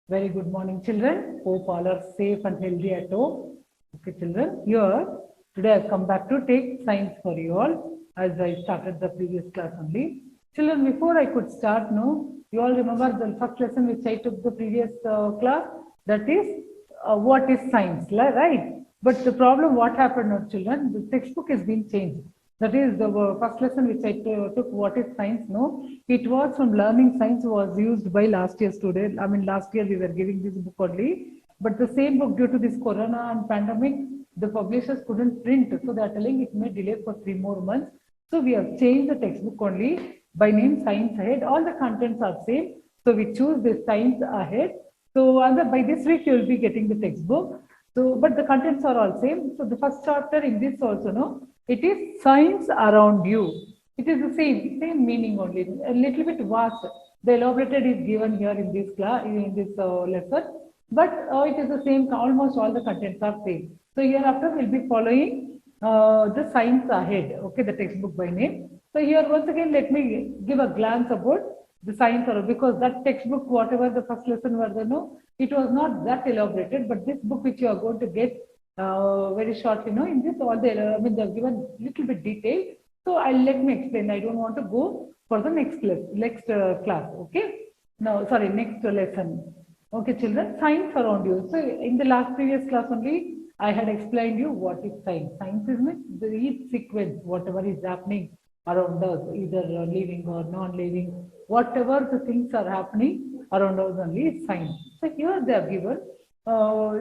Very good morning, children. Hope all are safe and healthy at home. Okay, children. Here, today I've come back to take science for you all, as I started the previous class only. Children, before I could start, no, you all remember the first lesson which I took the previous class? That is, what is science, right? But the problem, what happened now, children? The textbook has been changed. That is the first lesson which I took, what is science? No, it was from learning science was used by last year student. I mean, last year we were giving this book only, but the same book due to this corona and pandemic, the publishers couldn't print. So they are telling it may delay for 3 more months. So we have changed the textbook only by name Science Ahead. All the contents are same. So we choose this Science Ahead. So by this week you will be getting the textbook. So, but the contents are all same. So the first chapter in this also, no, it is science around you. It is the same meaning only, a little bit vast. The elaborated is given here in this class, in this lesson, but it is the same. Almost all the contents are same. So hereafter we'll be following the science ahead. Okay, the textbook by name. So here once again, let me give a glance about the science around, because that textbook, whatever the first lesson was, no, it was not that elaborated. But this book which you are going to get very shortly, in this all the, I mean, they've given little bit detail. So let me explain. I don't want to go for the next class. Okay. No, sorry, next lesson. Okay, children, science around you. So in the last previous class only, I had explained you what is science. Science is the each sequence, whatever is happening around us, either living or non-living, whatever the things are happening around us only is science. So here they have given,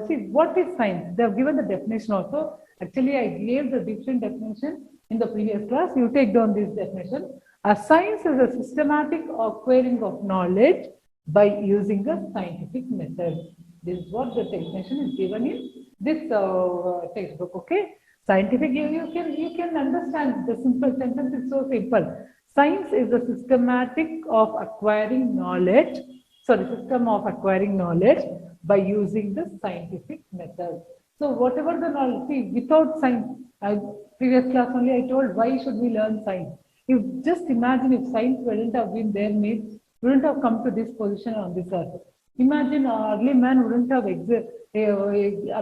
see, what is science? They have given the definition also. Actually, I gave the different definition in the previous class. You take down this definition. A science is a systematic acquiring of knowledge by using a scientific method. This is what the definition is given in this textbook. Okay, scientific. You can understand the simple sentence. Is so simple. Science is a systematic of acquiring knowledge. Sorry, system of acquiring knowledge by using the scientific method. So whatever the knowledge, see, without science, previous class only I told why should we learn science. You just imagine if science wouldn't have been there, means wouldn't have come to this position on this earth. Imagine early man wouldn't have I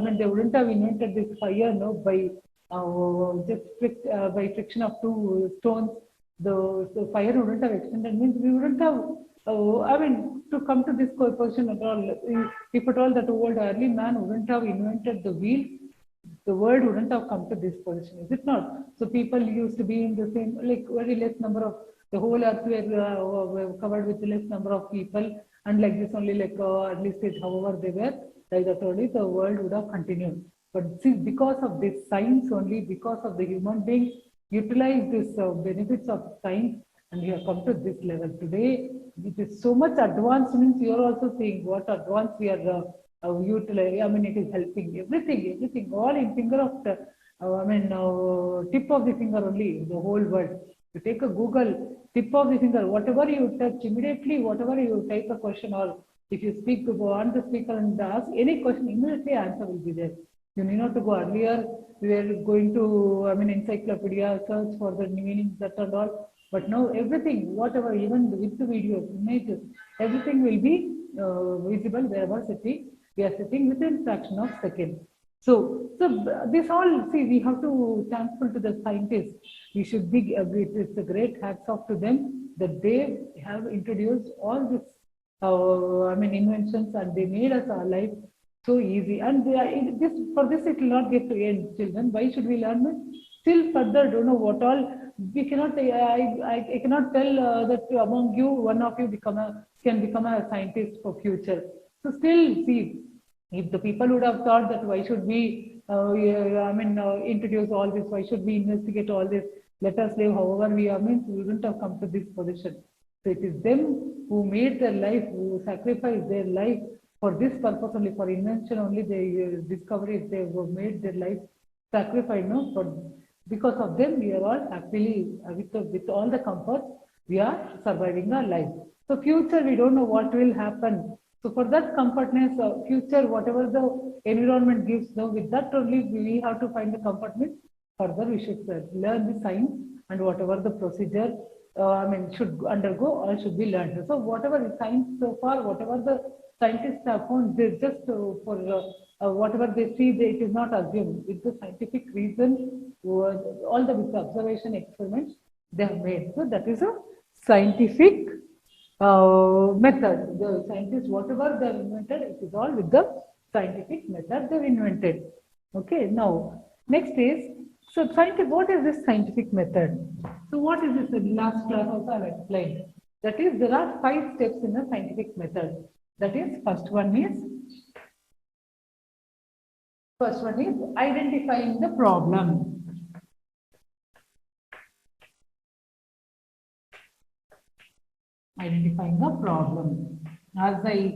mean, they wouldn't have invented this fire, no, by by friction of two stones. The fire wouldn't have extended, means we wouldn't have. I mean, to come to this position at all, if at all that old early man wouldn't have invented the wheel, the world wouldn't have come to this position, is it not? So people used to be in the same, like very less number of, the whole earth were covered with less number of people, and like this only, like at least it, however they were, like that only the world would have continued. But see, because of this science only, because of the human beings utilize this benefits of science, and we have come to this level today. It is so much advanced, means you are also seeing what advanced we are utilize. I mean, it is helping everything, all in finger of the, tip of the finger only, the whole world. You take a Google, tip of the finger, whatever you touch, immediately, whatever you type a question, or if you speak to go on the speaker and ask any question, immediately answer will be there. You need not to go earlier. We were going to, I mean, encyclopedia, search for the meanings, that and all. But now everything, whatever, even with the videos, images, everything will be visible wherever sitting. We are sitting within fraction of second. So this all, see, we have to thankful to the scientists. We should be, it's a great hats off to them that they have introduced all this, inventions, and they made us our life so easy. And for this, it will not get to end, children. Why should we learn it? Still further, don't know what all. We cannot. I cannot tell that among you, one of you can become a scientist for future. So still, see, if the people would have thought that why should we, introduce all this? Why should we investigate all this? Let us live however we are. Means we wouldn't have come to this position. So it is them who made their life, who sacrificed their life for this purpose only, for invention only. They discoveries, they have made their life sacrifice. No, for because of them, we are all happily with all the comforts. We are surviving our life. So future, we don't know what will happen. So for that comfortness, future, whatever the environment gives, now with that only we have to find the comfortness. Further, we should learn the science, and whatever the procedure, should undergo or should be learned. So whatever is science so far, whatever the scientists have found they just for whatever they see, it is not assumed. With the scientific reason, all the with observation experiments they have made. So that is a scientific method. The scientists, whatever they have invented, it is all with the scientific method they have invented. Okay, now next is, so scientific, what is this scientific method? So what is this? In last class also I have explained. That is, there are 5 steps in a scientific method. That is, first one is identifying the problem. Identifying the problem. As I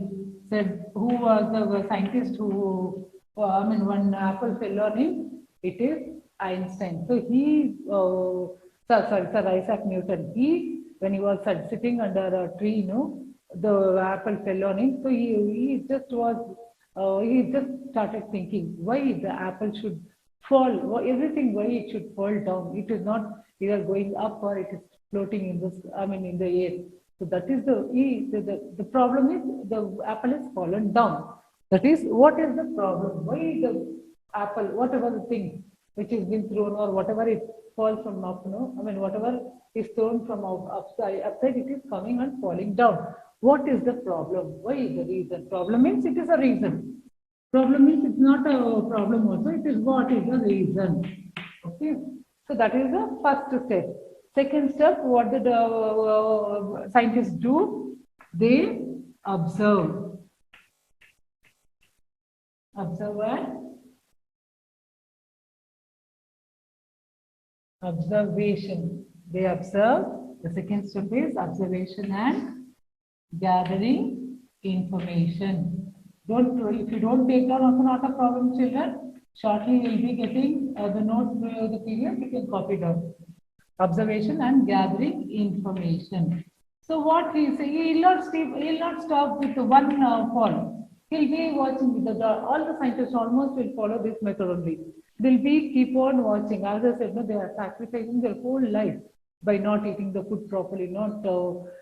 said, who was the scientist who, one Apple fell on him? It is Einstein. So he, Sir Isaac Newton, when he was sitting under a tree, the apple fell on him. So he just started thinking why the apple should fall, why it should fall down. It is not either going up or it is floating in in the air. So that is the problem is the apple is fallen down. That is, what is the problem? Why the apple, whatever the thing which is been thrown or whatever it falls from up, whatever is thrown from upside, it is coming and falling down. What is the problem? Why is the reason? Problem means it is a reason. Problem means it's not a problem also, it is what is the reason. Okay. So that is the first step. Second step, what did scientists do? They observe. Observe and observation. They observe. The second step is observation and gathering information. If you don't take down, also not a problem, children. Shortly we will be getting the notes for the period. You can copy down. Observation and gathering information. So what he say? He will not stop with one fall. He'll be watching with all the scientists almost will follow this method only. They'll be keep on watching. As I said, they are sacrificing their whole life by not eating the food properly, not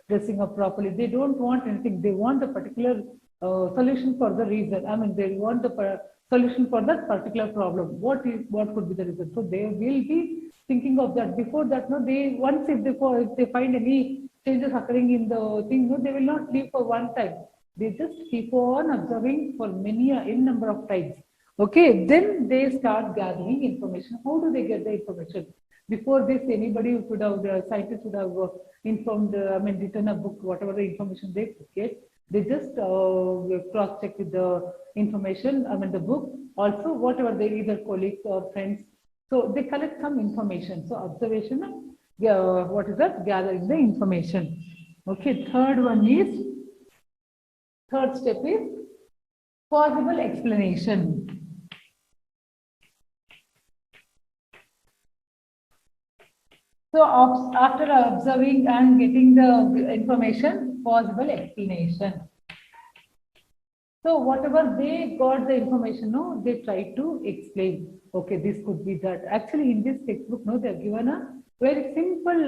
dressing up properly. They don't want anything. They want a particular solution for the reason. They want the solution for that particular problem. What could be the reason? So they will be thinking of that. Before that, if they find any changes occurring in the thing, they will not leave for one time. They just keep on observing for n number of times. Okay, then they start gathering information. How do they get the information? Before this, anybody could have, the scientists would have informed, written a book, whatever the information they get. They just cross-check with the information, the book. Also, whatever they either colleagues or friends. So they collect some information. So observation, gathering the information. Okay, third step is possible explanation. So after observing and getting the information, possible explanation. So whatever they got the information, they try to explain. Okay, this could be that. Actually, in this textbook, they have given a very simple,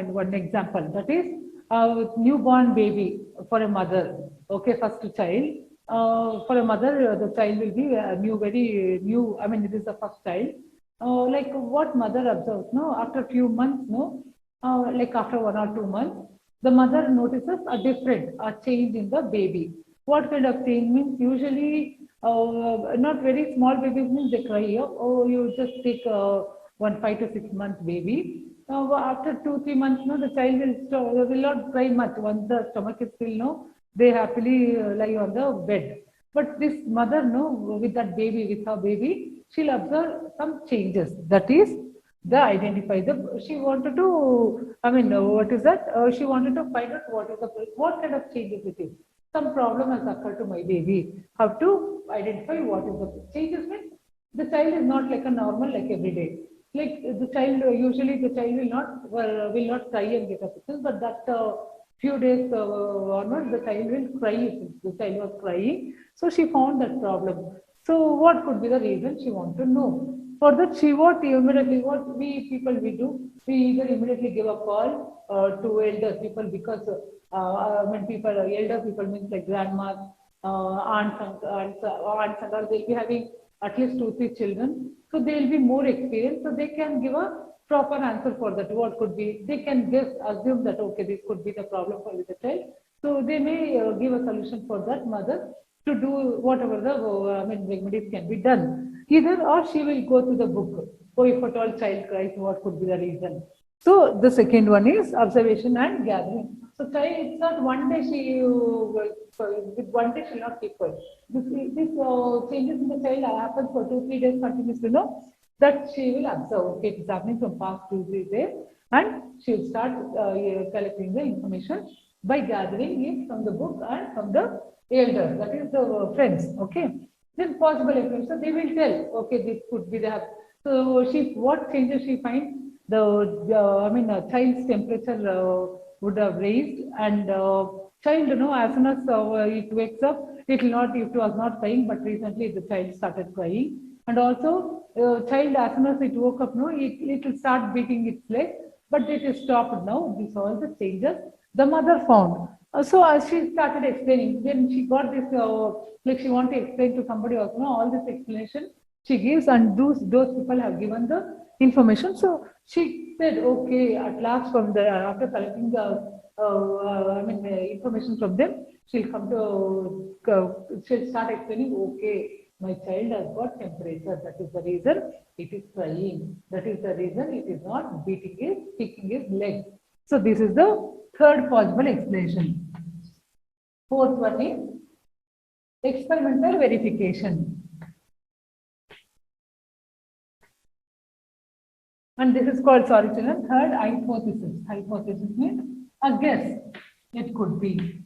one example. That is a newborn baby for a mother. Okay, first child. For a mother, the child will be very new. It is the first child. Like what mother observes, after a few months, like after 1 or 2 months, the mother notices a change in the baby. What kind of change means? Usually, not very small babies means they cry. You just take 5 to 6 month baby. After 2-3 months, the child will not cry much. Once the stomach is filled, they happily lie on the bed. But this mother, with that baby, with her baby, she'll observe some changes. That is, she wanted to, what is that? She wanted to find out what kind of changes it is. Some problem has occurred to my baby. How to identify what is the changes means? The child is not like a normal, like every day. Like the child, usually the child will not cry and get upset, but that few days onwards, the child will cry. The child was crying, so she found that problem. So what could be the reason? She wanted to know. For that, she what immediately what we people we do, we either immediately give a call to elder people because when people elder people means like grandmas, aunts and all, they'll be having at least 2, 3 children, so they'll be more experienced, so they can give a proper answer for that. What could be? They can just assume that okay, this could be the problem for the child, so they may give a solution for that mother to do whatever the remedies can be done. Either or she will go to the book. So if at all child cries, what could be the reason? So the second one is observation and gathering. So child, it's not one day with one day she'll not keep quiet. This changes in the child happens for 2, 3 days continuously, that she will observe. Okay, it is happening from past 2, 3 days, and she will start collecting the information by gathering it from the book and from the elder, that is the friends. Okay, then possible information. So they will tell. Okay, this could be the. So what changes she finds? The child's temperature would have raised, and child, as soon as it wakes up, it will not. It was not crying, but recently the child started crying, and also child, as soon as it woke up, it will start beating its leg, but it is stopped now. These all the changes the mother found. So as she started explaining, then she got this like she wanted to explain to somebody also. All this explanation she gives, and those people have given the information. So she said, okay, at last from the after collecting the information from them, she'll come to she'll start explaining. Okay, my child has got temperature. That is the reason it is crying. That is the reason it is not kicking his leg. So this is the third possible explanation. Fourth one is experimental verification. And this is called, sorry children, third hypothesis. Hypothesis means a guess. It could be.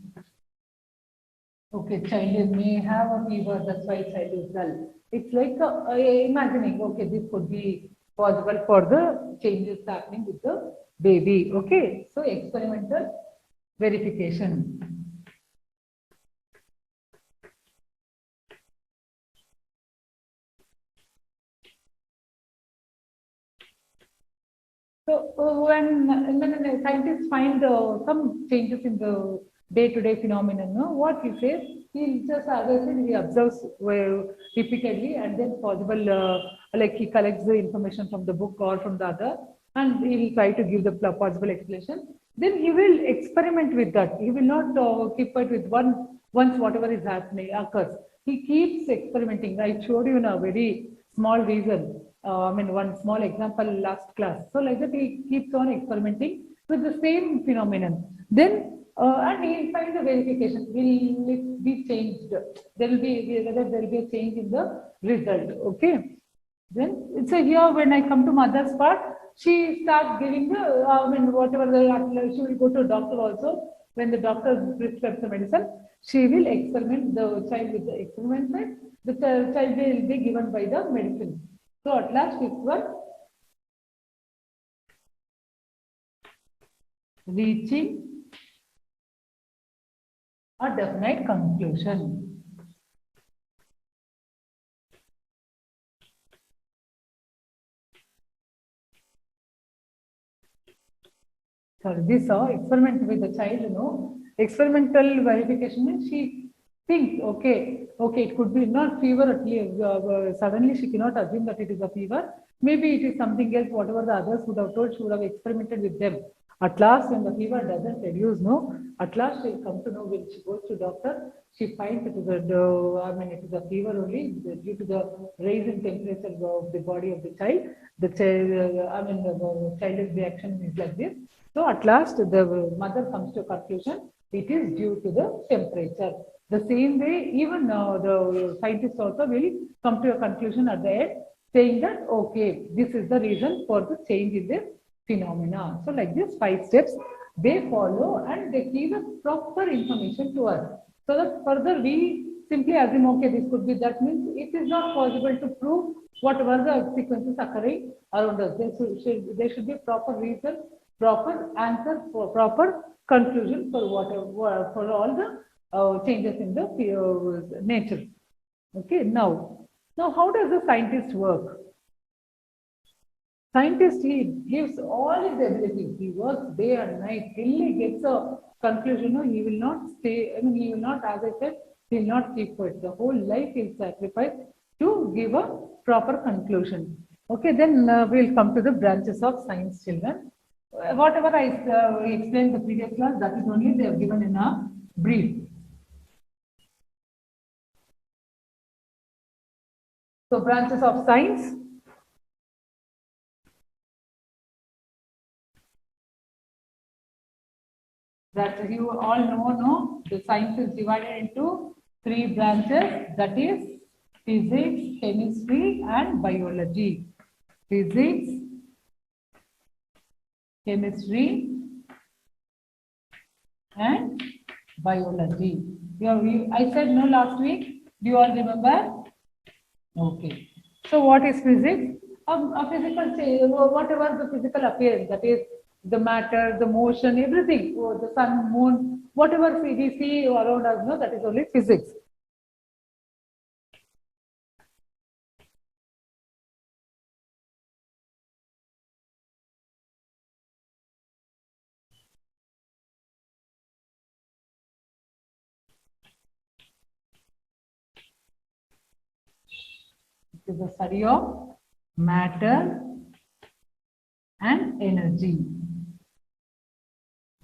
Okay, child may have a fever, that's why child is dull. It's like imagining, okay, this could be possible for the changes happening with the baby. Okay, so experimental verification. So when scientists find some changes in the day-to-day phenomenon, what he says, he just he observes repeatedly, and then possible like he collects the information from the book or from the other, and he will try to give the possible explanation. Then he will experiment with that. He will not keep it with once whatever is happening occurs. He keeps experimenting. I showed you in a very small reason. One small example last class. So like that, he keeps on experimenting with the same phenomenon. Then, and he finds the verification. Will it be changed? There will be whether there will be a change in the result. Okay. Then it's a here when I come to mother's part, she starts giving the whatever she will go to a doctor also. When the doctor prescribes the medicine, she will experiment the child with the experiment. The child will be given by the medicine. So at last, fifth one, reaching a definite conclusion. So this experiment with the child, experimental verification means she thinks, okay, it could be not fever at least. Suddenly she cannot assume that it is a fever. Maybe it is something else, whatever the others would have told, she would have experimented with them. At last, when the fever doesn't reduce, at last she'll come to know when she goes to doctor, she finds it is it is a fever only due to the rise in temperature of the body of the child. The child, the child's reaction is like this. So at last, the mother comes to a conclusion, it is due to the temperature. The same way, even the scientists also will come to a conclusion at the end, saying that, okay, this is the reason for the change in this phenomena. So like this 5 steps, they follow and they give a proper information to us. So that further we simply assume, okay, this could be, that means it is not possible to prove whatever the sequences occurring around us. There should be proper reason, proper answer, for proper conclusion for whatever, for all the changes in the nature. Okay, now how does the scientist work? Scientist, he gives all his abilities. He works day and night till he gets a conclusion. No, he will not stay. I mean, he will not, as I said, he will not keep quiet. The whole life he'll sacrifice to give a proper conclusion. Okay, then we'll come to the branches of science, children. Whatever I explained the previous class, that is only they have given in a brief. So branches of science. That you all know, no? The science is divided into 3 branches, that is physics, chemistry and biology. Physics, chemistry and biology. I said no last week. Do you all remember? Okay. So what is physics? A physical change, whatever the physical appearance, that is the matter, the motion, everything, the sun, moon, whatever we see around us, no, that is only physics. It is the study of matter and energy.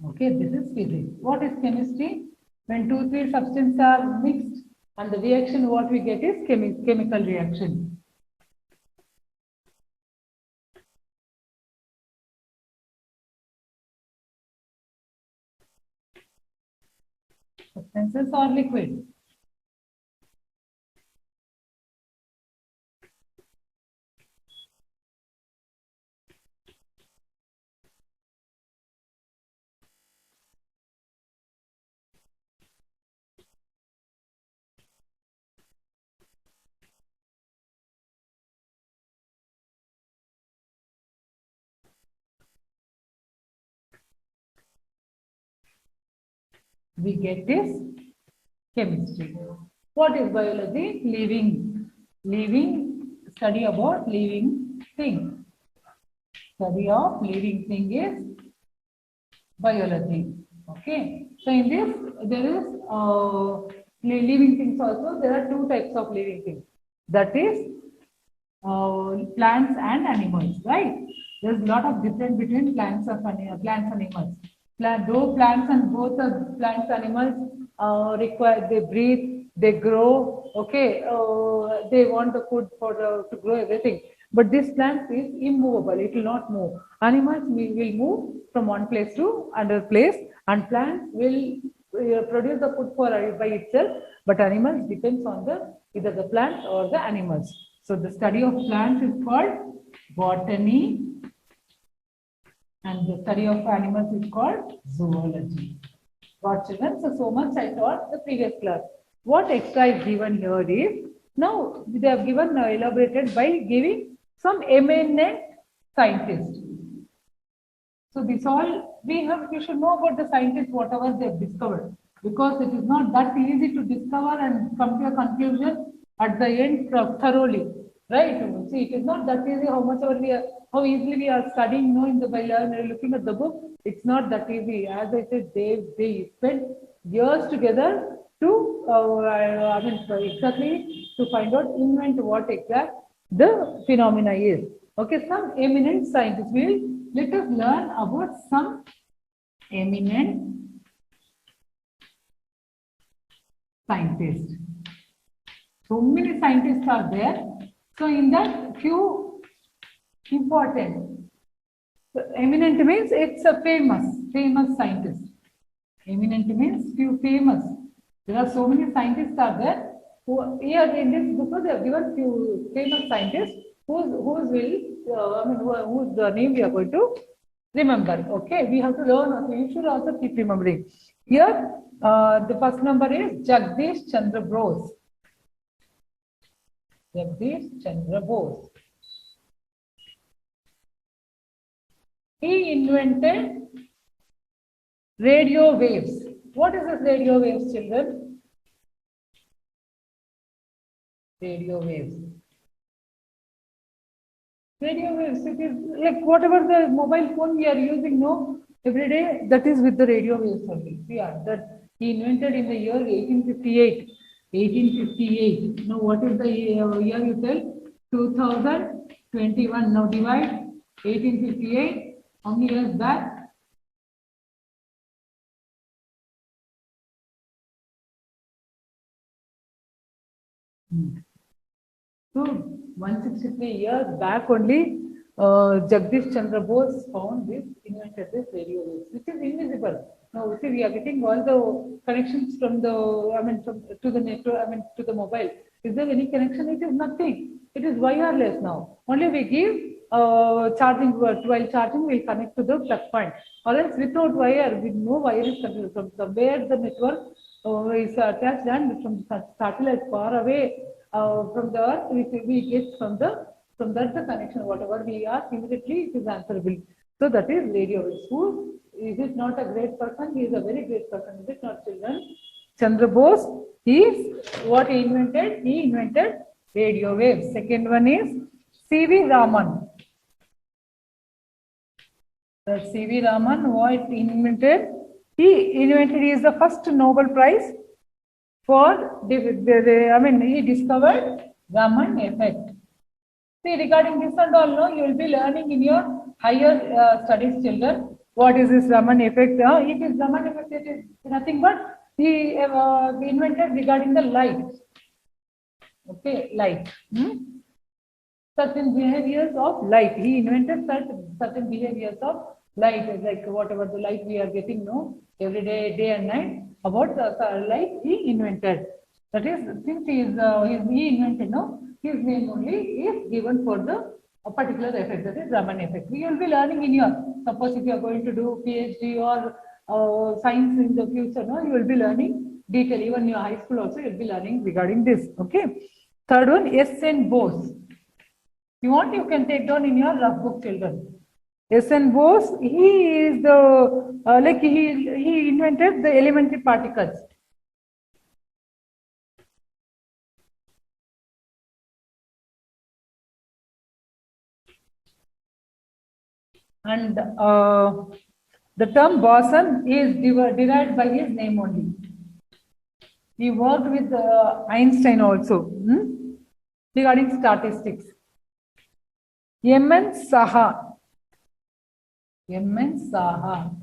Okay, this is physics. What is chemistry? When 2, 3 substances are mixed and the reaction what we get is chemical reaction. Substances or liquid. We get this chemistry. What is biology? Living, study about living thing. Study of living thing is biology. Okay. So in this, there is living things also. There are 2 types of living things. That is plants and animals, right? There's a lot of difference between plants and animals. Though plants and both the plants animals require, they breathe, they grow, okay, they want the food for to grow everything. But this plant is immovable, it will not move. Animals will move from one place to another place, and plants will produce the food for by itself, but animals depends on the either the plants or the animals. So the study of plants is called botany, and the study of animals is called zoology. Got children? So much I taught the previous class. What extra is given here is, now they have given elaborated by giving some eminent scientists. So this all we should know about the scientists, whatever they have discovered, because it is not that easy to discover and come to a conclusion at the end thoroughly, right? See, it is not that easy. How easily we are studying, no, in the by looking at the book. It's not that easy. As I said, they spent years together to exactly to find out, invent what exact the phenomena is. Okay, some eminent scientists. Let us learn about some eminent scientists. So many scientists are there. So in that, few important. So eminent means it's a famous scientist. Eminent means few famous. There are so many scientists are there who here in this book they have given few famous scientists whose name we are going to remember. Okay, we have to learn. So you should also keep remembering. Here, the first number is Jagdish Chandra Bose. Jagdish Chandra Bose. He invented radio waves. What is this radio waves, children? Radio waves. Radio waves, it is like whatever the mobile phone we are using, no, every day, that is with the radio waves only. Yeah, that he invented in the year 1858. 1858. Now, what is the year you tell? 2021. Now, divide 1858. How many years back? So 163 years back only, Jagdish Chandra Bose found this, invented this radio waves, which is invisible. Now, see, we are getting all the connections from the, to the network, to the mobile. Is there any connection? It is nothing. It is wireless now. Only we give charging, while charging, we will connect to the plug point. Or else without wire, with no wire is connected from somewhere the network is attached, and from satellite far away from the earth, we get from that the connection, whatever we ask, immediately it is answerable. So that is radio waves. Who is it not a great person? He is a very great person. Is it not, children? Chandra Bose, he is what he invented? He invented radio waves. Second one is C.V. Raman. The C.V. Raman, what he invented? He is the first Nobel Prize for he discovered Raman effect. See, regarding this and all, no, you will be learning in your higher studies, children. What is this Raman effect? It is Raman effect. It is nothing but he invented regarding the light. Okay, light. Certain behaviors of light. He invented certain behaviors of light, like whatever the light we are getting, no, every day and night. About the light he invented. That is, since he invented, no, his name only is given for the particular effect, that is Raman effect. We will be learning in your, suppose if you are going to do PhD or science in the future, no, you will be learning detail. Even in your high school also, you will be learning regarding this. Okay. Third one, S.N. Bose. You want, you can take down in your rough book, children. S.N. Bose, he is the, he invented the elementary particles. And the term boson is derived by his name only. He worked with Einstein also regarding statistics. M.N. Saha. M.N. Saha.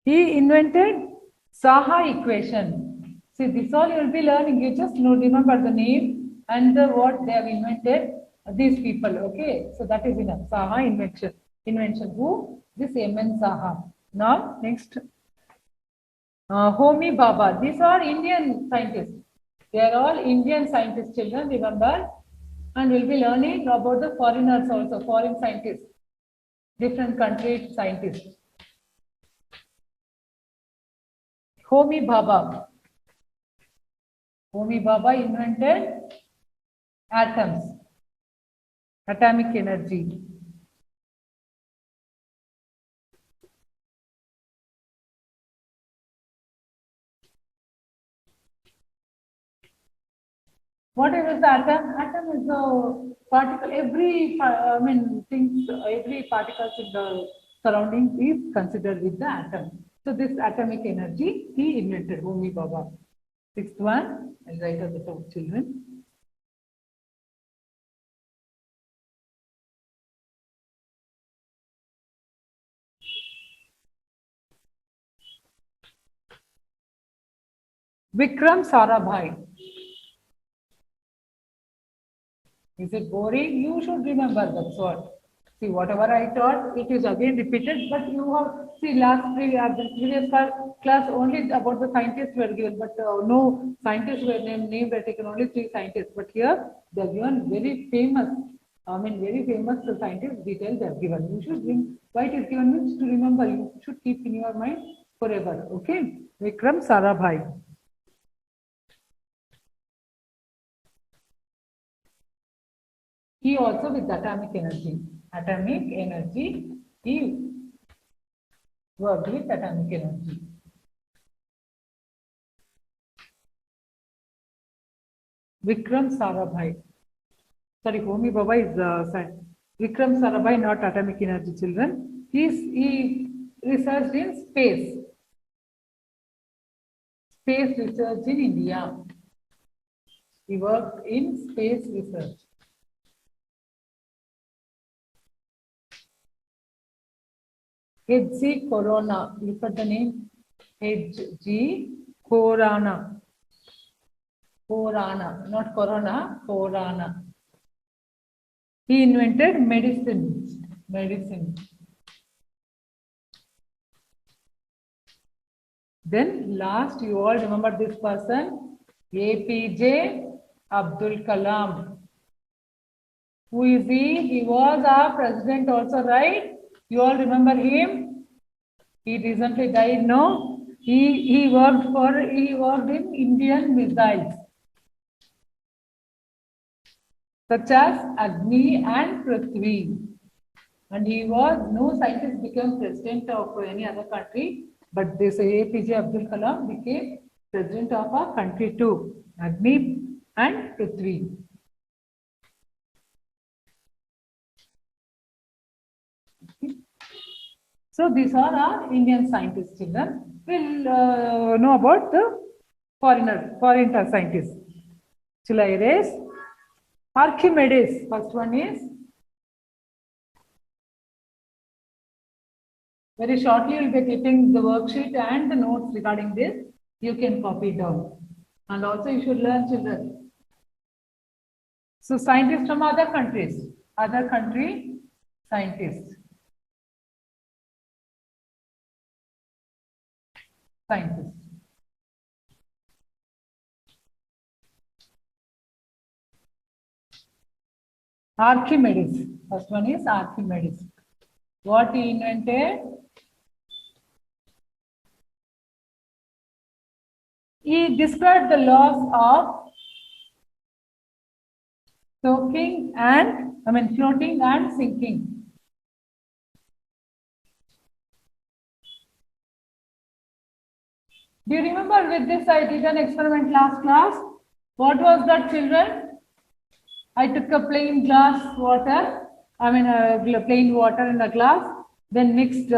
He invented Saha equation. See, this all you will be learning. You just remember the name and what they have invented. These people, okay? So that is enough. Saha invention. Who? This M.N. Saha. Now, next. Homi Bhabha. These are Indian scientists. They are all Indian scientists, children, remember. And we'll be learning about the foreigners also, foreign scientists. Different country scientists. Homi Bhabha. Homi Bhabha invented atoms, atomic energy. What is the atom? Atom is the particle. Every every particles in the surrounding is considered with the atom. So this atomic energy he invented, Homi Bhabha. Sixth one, I'll write on the top, children. Vikram Sarabhai. Is it boring? You should remember, that's what. See, whatever I taught, it is again repeated, but you have, see, the previous class only about the scientists were given, but no scientists were named, were taken, only 3 scientists. But here, they are given very famous, very famous scientists details they are given. You should bring, why it is given means to remember, you should keep in your mind forever, okay? Vikram Sarabhai. He also with atomic energy. Atomic energy, he worked with atomic energy. Vikram Sarabhai. sorry, Homi Bhabha is Vikram Sarabhai, not atomic energy, children. He researched in space research in India. He worked in space research. H.G. Corona. Look at the name. H.G. Corona. Corona, not Corona, Corona. He invented medicine. Medicine. Then last, you all remember this person, APJ Abdul Kalam. Who is he? He was our president also, right? You all remember him? He recently died, no? He worked in Indian missiles, such as Agni and Prithvi. And no scientist became president of any other country, but this APJ Abdul Kalam became president of our country too, Agni and Prithvi. Okay. So these are our Indian scientists, children. We'll know about the foreign scientists. Shall I erase? Archimedes, first one is. Very shortly, you will be getting the worksheet and the notes regarding this. You can copy it down. And also, you should learn, children. So, scientists from other countries. Other country scientists. Scientists. Archimedes. First one is Archimedes. What he invented? He described the laws of floating and sinking. Do you remember with this I did an experiment last class? What was that, children? I took a plain glass water, plain water in a glass, then mixed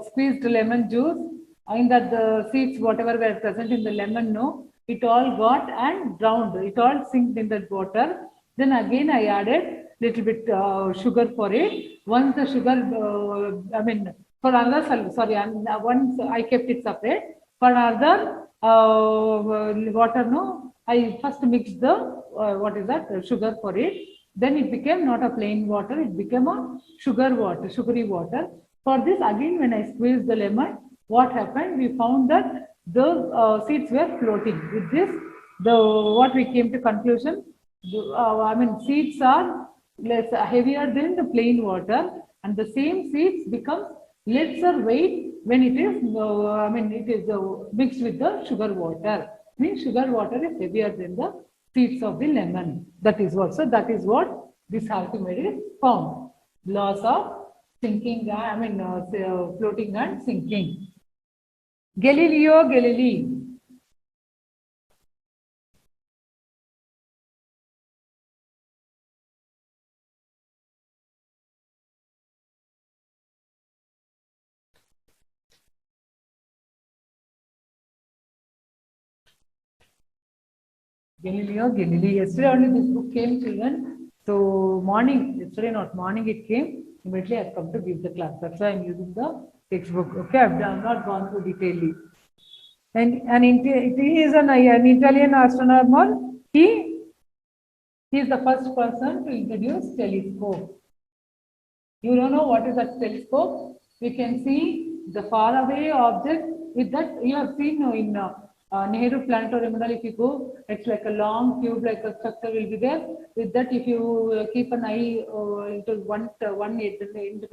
squeezed lemon juice. In that the seeds, whatever were present in the lemon, it all got and drowned. It all sinked in that water. Then again I added little bit sugar for it. Once the sugar, for another, sorry, once I kept it separate. For another water, I first mixed the sugar for it. Then it became not a plain water, it became a sugary water. For this, again, when I squeezed the lemon, what happened? We found that the seeds were floating. With this, what we came to conclusion, seeds are heavier than the plain water, and the same seeds becomes lesser weight when it is mixed with the sugar water. Means sugar water is heavier than the seeds of the lemon. That is what. So that is what this Archimedes found. Laws of sinking, floating and sinking. Galileo Galilei. Galileo Galilei. Yesterday only this book came, children. So yesterday not morning it came. Immediately I have come to give the class. That's why I am using the textbook. Okay, I've not gone through detailedly. And he is an Italian astronomer. He is the first person to introduce telescope. You don't know what is a telescope? We can see the faraway object. With that, you have seen in Nehru Planetarium, if you go, it's like a long tube, like a structure will be there. With that, if you keep an eye into one end,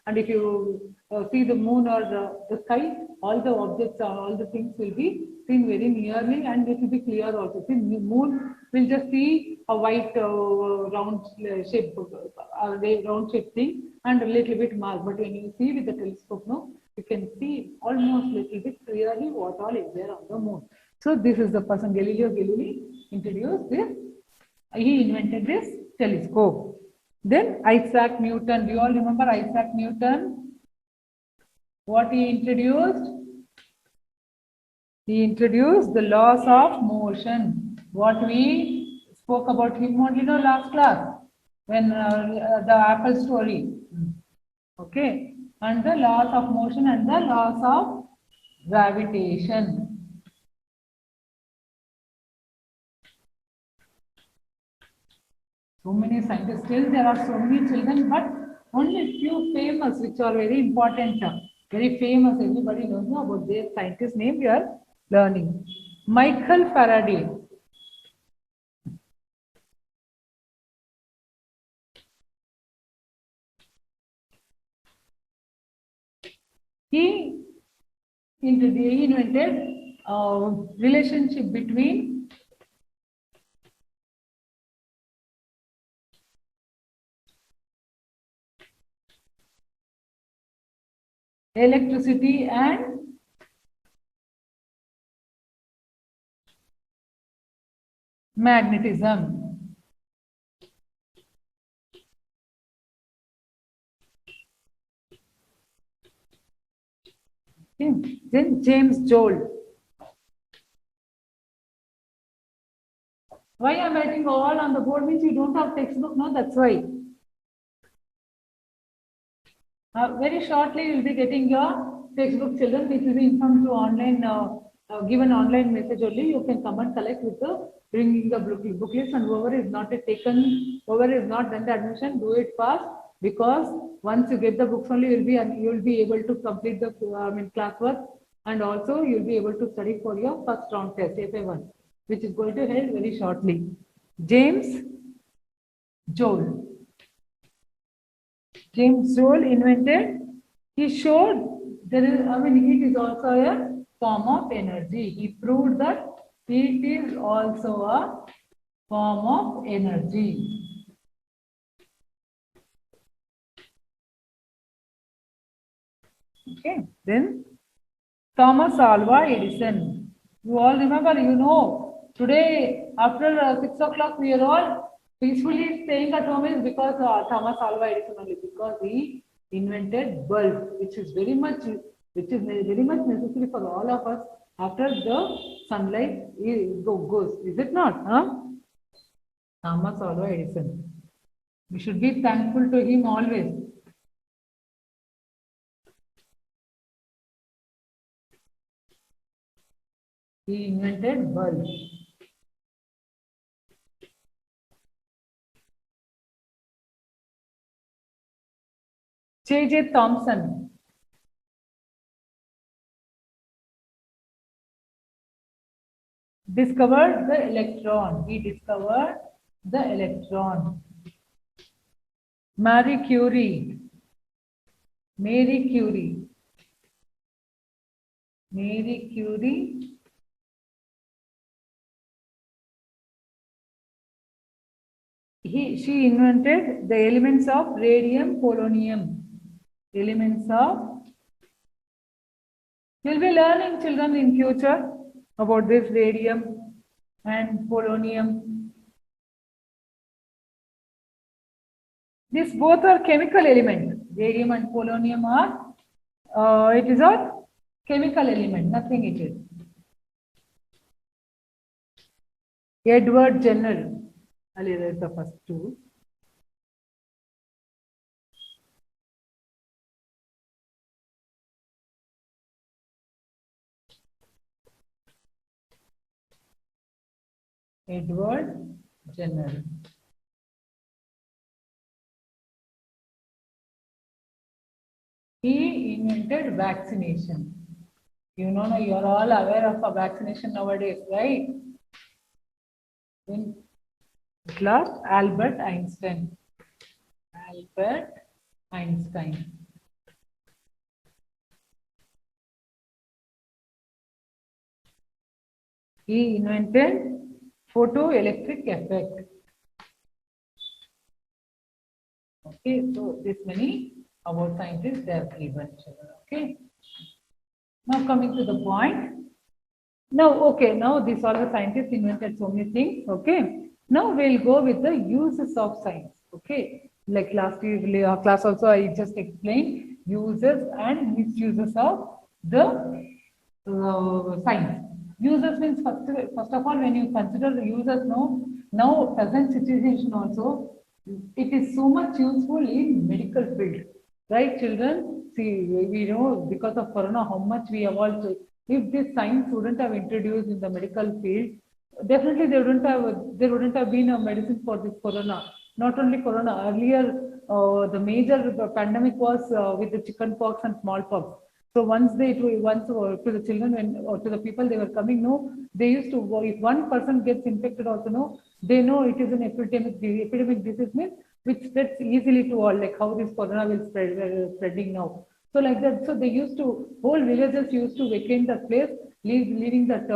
and if you see the moon or the sky, all the objects, all the things will be seen very nearly, and it will be clear also. See, moon will just see a white round shape thing and a little bit mark. But when you see with the telescope, you can see almost little bit clearly what all is there on the moon. So this is the person Galileo Galilei introduced this. He invented this telescope. Then Isaac Newton. Do you all remember Isaac Newton? What he introduced? He introduced the laws of motion. What we spoke about him only last class when the apple story. Okay, and the laws of motion and the laws of gravitation. So many scientists, still there are so many children, but only few famous which are very important, very famous, everybody knows about their scientist name we are learning. Michael Faraday. He invented relationship between electricity and magnetism. Okay. Then James Joule. Why I'm writing all on the board means you don't have textbook, no? That's why. Very shortly you will be getting your textbook, children. This will be informed to online, given online message only. You can come and collect with the bringing the booklets, and whoever is not taken, whoever is not done the admission, do it fast, because once you get the books only, you will be able to complete the classwork, and also you will be able to study for your first round test, FA1, which is going to held very shortly. James Joule. James Joule invented, he showed there is, heat is also a form of energy. He proved that heat is also a form of energy. Okay, then Thomas Alva Edison. You all remember, today after 6 o'clock we are all peacefully staying at home is because Thomas Alva Edison only, because he invented bulb, which is very much necessary for all of us after the sunlight goes. Is it not? Thomas Alva Edison. We should be thankful to him always. He invented bulb. J.J. Thomson. Discovered the electron. He discovered the electron. Marie Curie. Marie Curie. Marie Curie. She invented the elements of radium, polonium. Elements of. You'll be learning, children, in future about this radium and polonium. These both are chemical elements. Radium and polonium are, it is a chemical element, nothing it is. Edward Jenner. I'll erase the first two. Edward Jenner. He invented vaccination. You know, you're all aware of a vaccination nowadays, right? Then at last, Albert Einstein. Albert Einstein. He invented photoelectric effect. Okay, so this many about scientists they have given. Okay. Now coming to the point. Now, okay, now these are the scientists invented so many things. Okay. Now we'll go with the uses of science. Okay, like last year class also I just explained uses and misuses of the science. Users means first of all, when you consider the users now present situation also, it is so much useful in medical field, right children? See, we know because of corona how much we evolved. If this science wouldn't have introduced in the medical field, definitely there wouldn't have been a medicine for this corona. Not only corona, earlier the major pandemic was with the chicken pox and smallpox. So once to the children or to the people they were coming, no, they used to, if one person gets infected also, no, they know it is an epidemic disease means which spreads easily to all, like how this corona will spreading now. So like that, so they used to, whole villages used to vacate that place, leaving that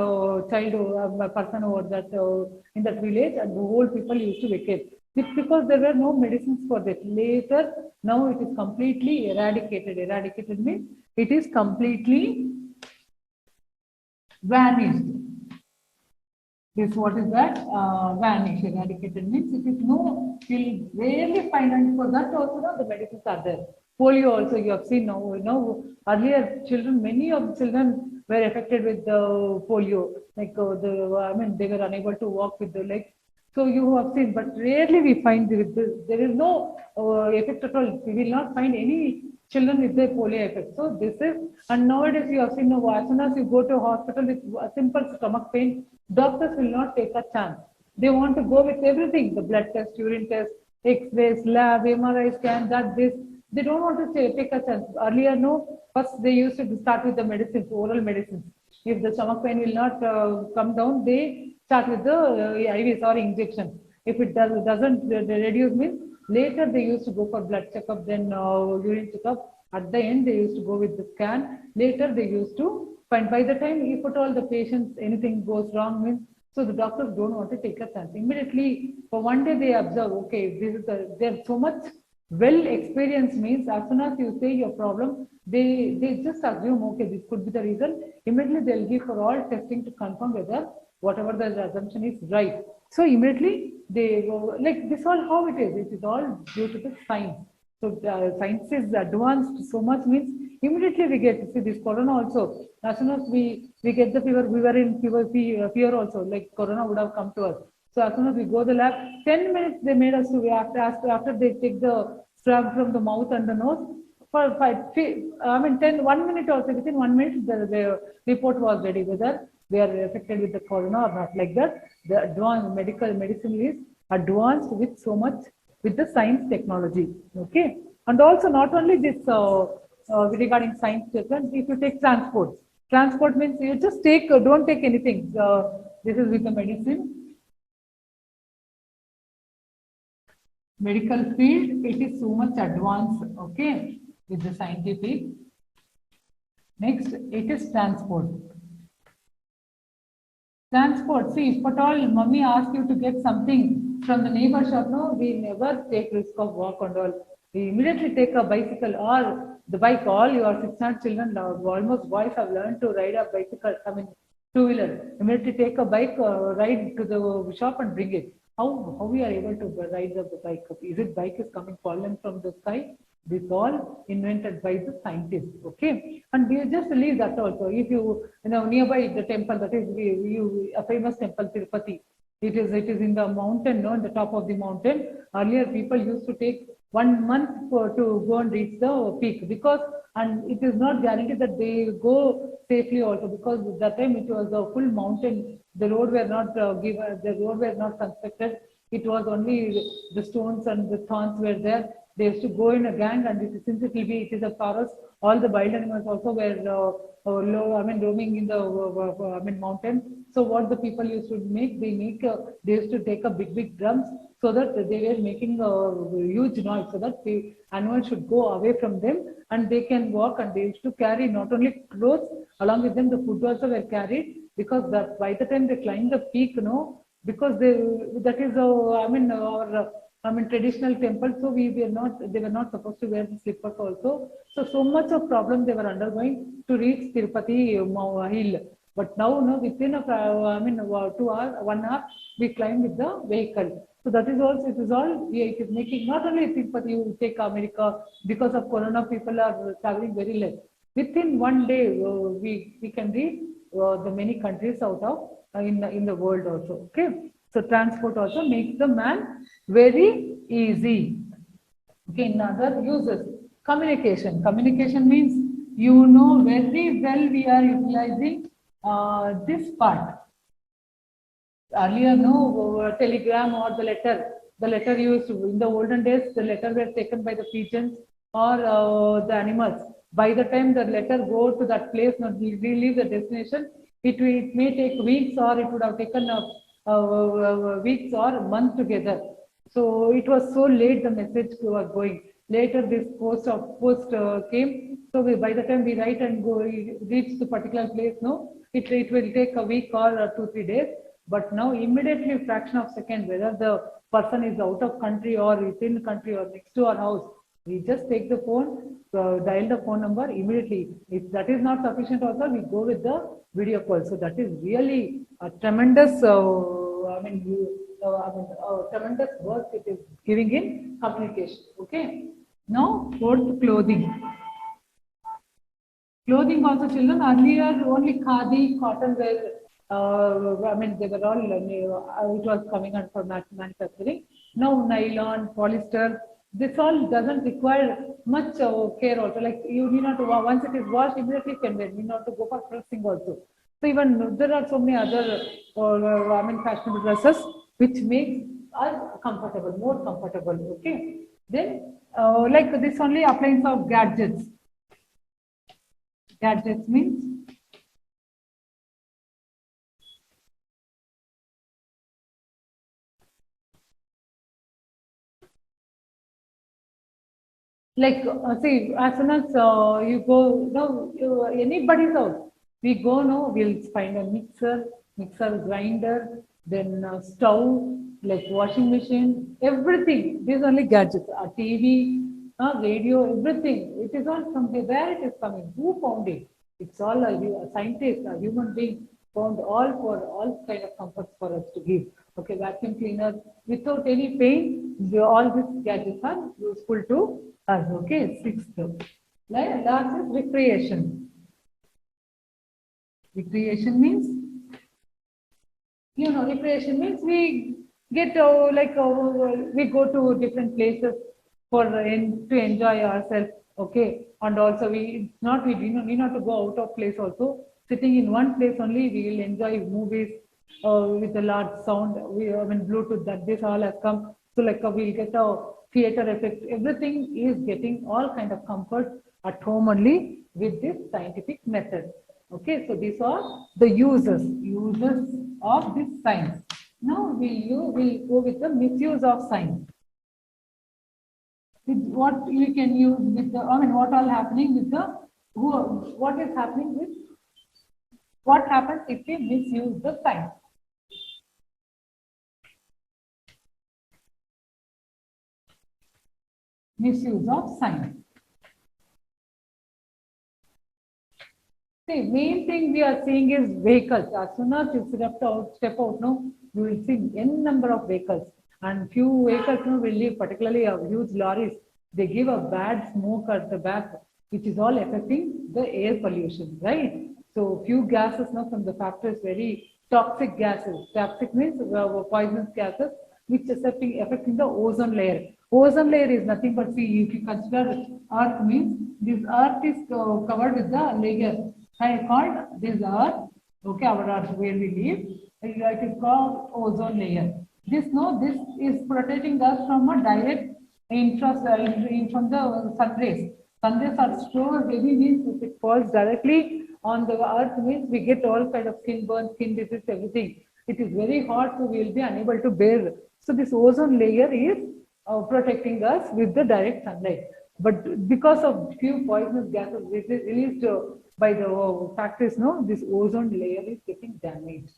child person over that in that village, and the whole people used to vacate. It's because there were no medicines for that. Later, now it is completely eradicated. Eradicated means it is completely vanished. This what is that? Vanish. Eradicated means it is no, you'll rarely find, and for that also no, the medicines are there. Polio also you have seen now. Earlier children, many of the children were affected with the polio. Like they were unable to walk with the legs. So you have seen, but rarely we find there is no effect at all. We will not find any children with the polio effect. So this is, and nowadays you have seen, as soon as you go to a hospital with a simple stomach pain, doctors will not take a chance. They want to go with everything, the blood test, urine test, X-rays, lab, MRI scan, that, this. They don't want to take a chance. Earlier, no, first they used to start with the medicines, oral medicines. If the stomach pain will not come down, they start with the IVs or injection. If it doesn't reduce, means later they used to go for blood checkup, then urine checkup. At the end, they used to go with the scan. Later, they used to find. By the time if at all the patients anything goes wrong, means so the doctors don't want to take a chance. Immediately, for one day they observe, okay, this is they're so much well experienced, means as soon as you say your problem, they just assume, okay, this could be the reason. Immediately they'll give for all testing to confirm whether whatever the assumption is right. So immediately they go, like this all how it is. It is all due to the science. So science is advanced so much, means immediately we get, see this corona also. As soon as we get the fever, we were in fear also, like corona would have come to us. So as soon as we go to the lab, 10 minutes they made us to, after they take the swab from the mouth and the nose, for 1 minute also, within 1 minute the report was ready whether they are affected with the corona or not. Like that, the advanced medicine is advanced with so much, with the science technology. Okay, and also not only this regarding science, if you take transport means you just take, don't take anything. This is with the medical field, it is so much advanced, okay, with the scientific. Next, it is transport. See, if at all mummy asks you to get something from the neighbor shop, no, we never take risk of walk and all. We immediately take a bicycle or the bike. All your 600 children, almost boys have learned to ride a bicycle, two-wheeler. Immediately take a bike, ride to the shop and bring it. How we are able to ride the bike? Is it bike is coming fallen from the sky? This all invented by the scientists. Okay, and we just leave that also. If you nearby the temple, that is a famous temple, Tirupati. It is in the mountain, no, on the top of the mountain. Earlier, people used to take 1 month to go and reach the peak, because, and it is not guaranteed that they go safely also, because that time it was a full mountain. The road were not the road were not constructed. It was only the stones and the thorns were there. They used to go in a gang, and since it is a forest, all the wild animals also were roaming in the mountain. So what the people used to make, they used to take a big drums, so that they were making a huge noise, so that the animals should go away from them and they can walk. And they used to carry not only clothes, along with them the food also were carried, because that by the time they climb the peak, because that is our traditional temple, so they were not supposed to wear the slippers also. So much of problem they were undergoing to reach Tirupati hill. But now, no, within 2 hours, 1 hour, we climb with the vehicle. So that is also, it is all, it is making, not only thing, but you take America, because of Corona, people are traveling very less. Within one day, we can reach the many countries out of, in the world also, okay. So transport also makes the man very easy. Okay, in other uses, communication means, you know very well, we are utilizing this part. Earlier, no, telegram or the letter used in the olden days, the letter were taken by the pigeons or the animals. By the time the letter go to that place, no, we leave the destination, it may take weeks, or it would have taken weeks or months together. So it was so late the message was going. Later this post came. So by the time we write and go reach the particular place, no, it will take a week or 2-3 days. But now immediately, fraction of second, whether the person is out of country or within country or next to our house, we just take the phone, dial the phone number immediately. If that is not sufficient also, we go with the video call. So that is really a tremendous, tremendous work it is giving in communication. Okay. Now, fourth, clothing. Clothing also, children, earlier only khadi, cotton were, they were all, it was coming out for manufacturing. Now, nylon, polyester, this all doesn't require much care also. Like, you need not to, once it is washed, immediately you can wear. You need not to go for pressing also. So even there are so many other, fashionable dresses which makes us comfortable, more comfortable. Okay. Then, like this only appliance of gadgets. Gadgets means like, see, as soon as you go, no, anybody's house, we go, no, we'll find a mixer grinder, then stove, like washing machine, everything. These only gadgets, TV, radio, everything. It is all from where it is coming. Who found it? It's all a scientist, a human being found all kind of comforts for us to give. Okay, vacuum cleaner, without any pain, all these gadgets are useful to us. Okay, sixth. Last is recreation. Recreation means, recreation means we get we go to different places to enjoy ourselves. Okay, and also we need not to go out of place also. Sitting in one place only, we will enjoy movies with a large sound. Bluetooth, that this all has come. So like we'll get a theater effect. Everything is getting all kind of comfort at home only with this scientific method. Okay, so these are the uses of this science. Now we'll go with the misuse of science. With what you can use with the, what all happening with the, what is happening with, what happens if we misuse the science? Misuse of science. See, main thing we are seeing is vehicles. As soon as you step out, no, you will see n number of vehicles, and few vehicles, no, will leave, particularly huge lorries. They give a bad smoke at the back, which is all affecting the air pollution, right? So few gases, no, from the factories, very toxic gases. Toxic means poisonous gases, which is affecting the ozone layer. Ozone layer is nothing but, see, if you consider Earth means, this Earth is covered with the layer. I called this Earth, okay, our Earth where we live, it is called ozone layer. This is protecting us from a direct from the sun rays. Sun rays are so heavy, means if it falls directly on the Earth, means we get all kind of skin burn, skin disease, everything. It is very hot, so we will be unable to bear. So this ozone layer is protecting us with the direct sunlight. But because of few poisonous gases released by the factories, no, this ozone layer is getting damaged.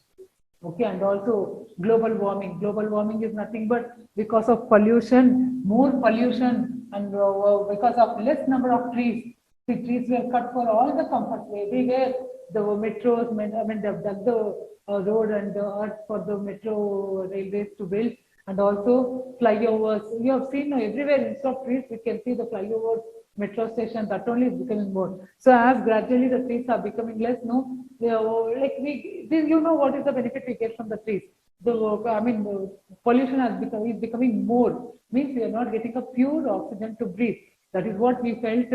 Okay, and also global warming. Global warming is nothing but because of pollution, more pollution, and because of less number of trees. The trees were cut for all the comforts everywhere. the metros, I mean, they've dug the road and the earth for the metro railways to build, and also flyovers. You have seen everywhere instead of trees, we can see the flyovers, metro station, that only is becoming more. So as gradually the trees are becoming less, no, they are, like you know what is the benefit we get from the trees? I mean, the pollution is becoming more. Means we are not getting a pure oxygen to breathe. That is what we felt.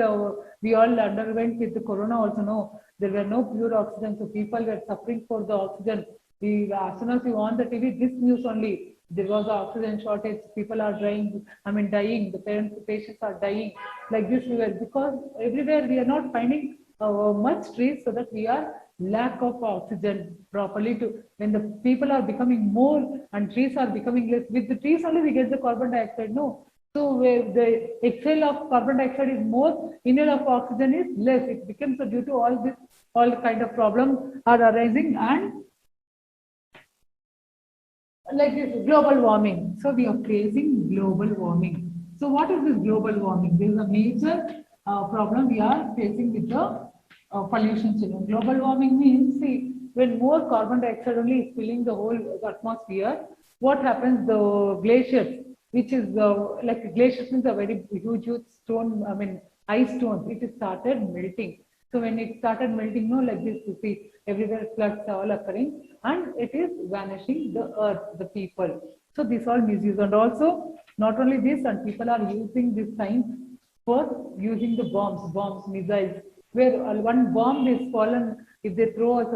We all underwent with the corona also. No, there were no pure oxygen, so people were suffering for the oxygen. As soon as we on the TV, this news only. There was an oxygen shortage. People are dying. I mean, dying. The patients are dying. Like this, we were, because everywhere we are not finding much trees, so that we are lack of oxygen properly to, when the people are becoming more and trees are becoming less, with the trees only we get the carbon dioxide, no, so the exhale of carbon dioxide is more, inhale of oxygen is less. It becomes due to all this, all kind of problems are arising, and like this global warming. So we are facing global warming. So what is this global warming? This is a major problem we are facing with the pollution. Global warming means, see, when more carbon dioxide only is filling the whole atmosphere, what happens? The glaciers, which is like glaciers means a very huge, huge stone, I mean, ice stones, it is started melting. So when it started melting, no, like this, you see, everywhere floods are all occurring, and it is vanishing the earth, the people. So this all misuse, and also not only this, and people are using this time for using the bombs, missiles, where one bomb is fallen, if they throw us,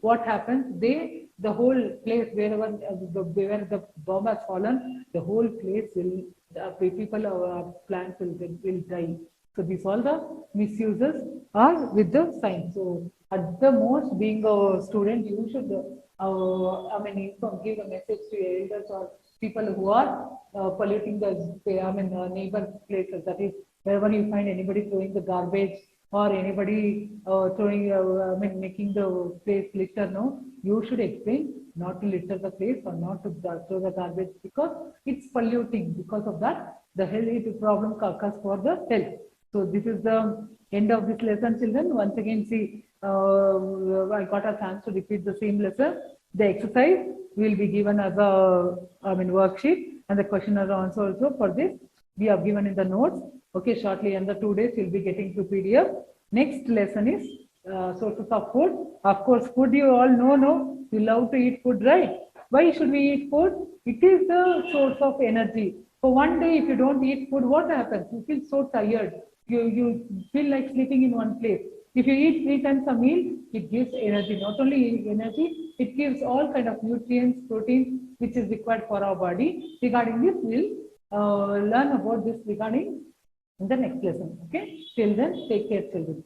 what happens? The whole place, wherever where the bomb has fallen, the whole place will, the people, plants will die. So these all the misuses are with the science. So at the most, being a student, you should, I mean, give a message to your elders or people who are polluting the, neighbor places. That is, wherever you find anybody throwing the garbage or anybody throwing, making the place litter, no, you should explain not to litter the place or not to throw the garbage, because it's polluting. Because of that, the health problem occurs for the health. So this is the end of this lesson, children. Once again, see, I got a chance to repeat the same lesson. The exercise will be given as a, worksheet, and the question and answer also for this we have given in the notes. Okay, shortly in the 2 days you'll be getting to PDF. Next lesson is sources of food. Of course, food you all know, no? You love to eat food, right? Why should we eat food? It is the source of energy. For one day, if you don't eat food, what happens? You feel so tired. You feel like sleeping in one place. If you eat 3 times a meal, it gives energy. Not only energy, it gives all kind of nutrients, proteins, which is required for our body. Regarding this, we'll learn about this regarding in the next lesson. Okay? Till then, take care, children.